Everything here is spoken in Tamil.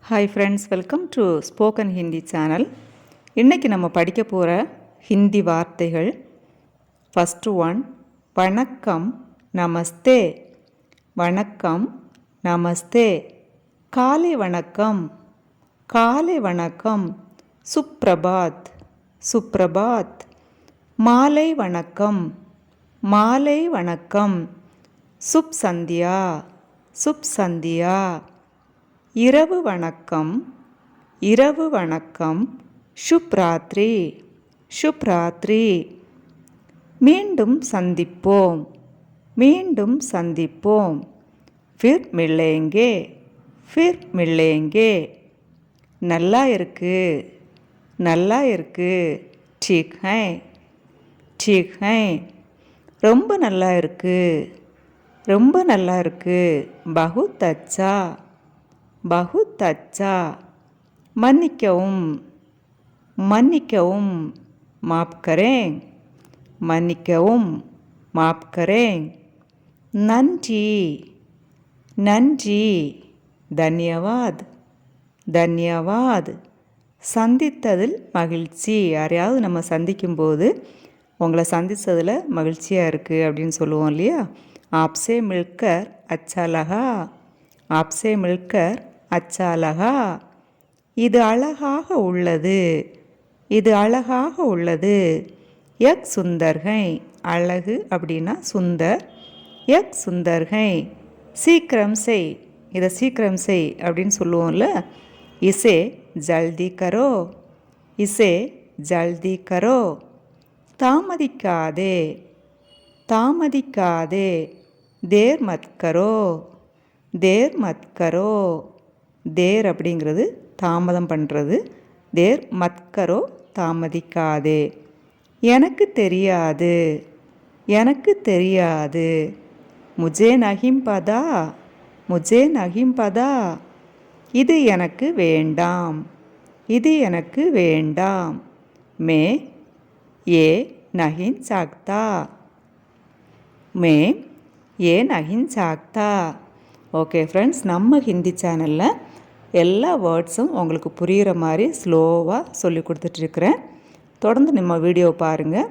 Hi friends, welcome to spoken Hindi channel. இன்றைக்கி நம்ம படிக்க போகிற ஹிந்தி வார்த்தைகள். ஃபஸ்ட்டு ஒன், வணக்கம், நமஸ்தே. வணக்கம், நமஸ்தே. காலை வணக்கம், காலை வணக்கம். சுப்ரபாத், சுப்ரபாத். மாலை வணக்கம், மாலை வணக்கம். சுப் சந்தியா, சுப் சந்தியா. இரவு வணக்கம், இரவு வணக்கம். शुभ रात्रि, शुभ रात्रि. மீண்டும் சந்திப்போம், மீண்டும் சந்திப்போம். फिर मिलेंगे, फिर मिलेंगे. நல்லா இருக்கு, நல்லா இருக்கு. ठीक है, ठीक है. ரொம்ப நல்லா இருக்கு, ரொம்ப நல்லா இருக்கு. बहुत अच्छा, बहुत अच्छा. மன்னிக்கவும், மன்னிக்கவும். माफ़ करें, மன்னிக்கவும். माफ़ करें. நன்றி, நன்றி. தன்யவாத், தன்யவாத். சந்தித்ததில் மகிழ்ச்சி. யாரையாவது நம்ம சந்திக்கும்போது உங்களை சந்தித்ததில் மகிழ்ச்சியாக இருக்குது அப்படின்னு சொல்லுவோம் இல்லையா? आपसे मिलकर अच्छा लगा, आपसे मिलकर अच्छा लगा. இது அழகாக உள்ளது, இது அழகாக உள்ளது. யக் சுந்தர்கை. அழகு அப்படின்னா சுந்தர். யக் சுந்தர்கை. சீக்கிரம் செய், இதை சீக்கிரம் செய் அப்படின்னு சொல்லுவோம்ல. இசே ஜல்தி கரோ, இசே ஜல்தி கரோ. தாமதிக்காதே, தாமதிக்காதே. தேர் மத் கரோ, தேர் மத் கரோ. தேர் அப்படிங்கிறது தாமதம் பண்ணுறது. தேர் மத் கரோ, தாமதிக்காதே. எனக்கு தெரியாது, எனக்கு தெரியாது. முஜே நஹிம் பதா, முஜே நஹிம் பதா. இது எனக்கு வேண்டாம், இது எனக்கு வேண்டாம். மே ஏ நஹின் சாக்தா, மே ஏ நஹின் சாக்தா. ஓகே ஃப்ரெண்ட்ஸ், நம்ம ஹிந்தி சேனலில் எல்லா வேர்ட்ஸும் உங்களுக்கு புரிகிற மாதிரி ஸ்லோவாக சொல்லி கொடுத்துட்ருக்குறேன். தொடர்ந்து நம்ம வீடியோ பாருங்கள்.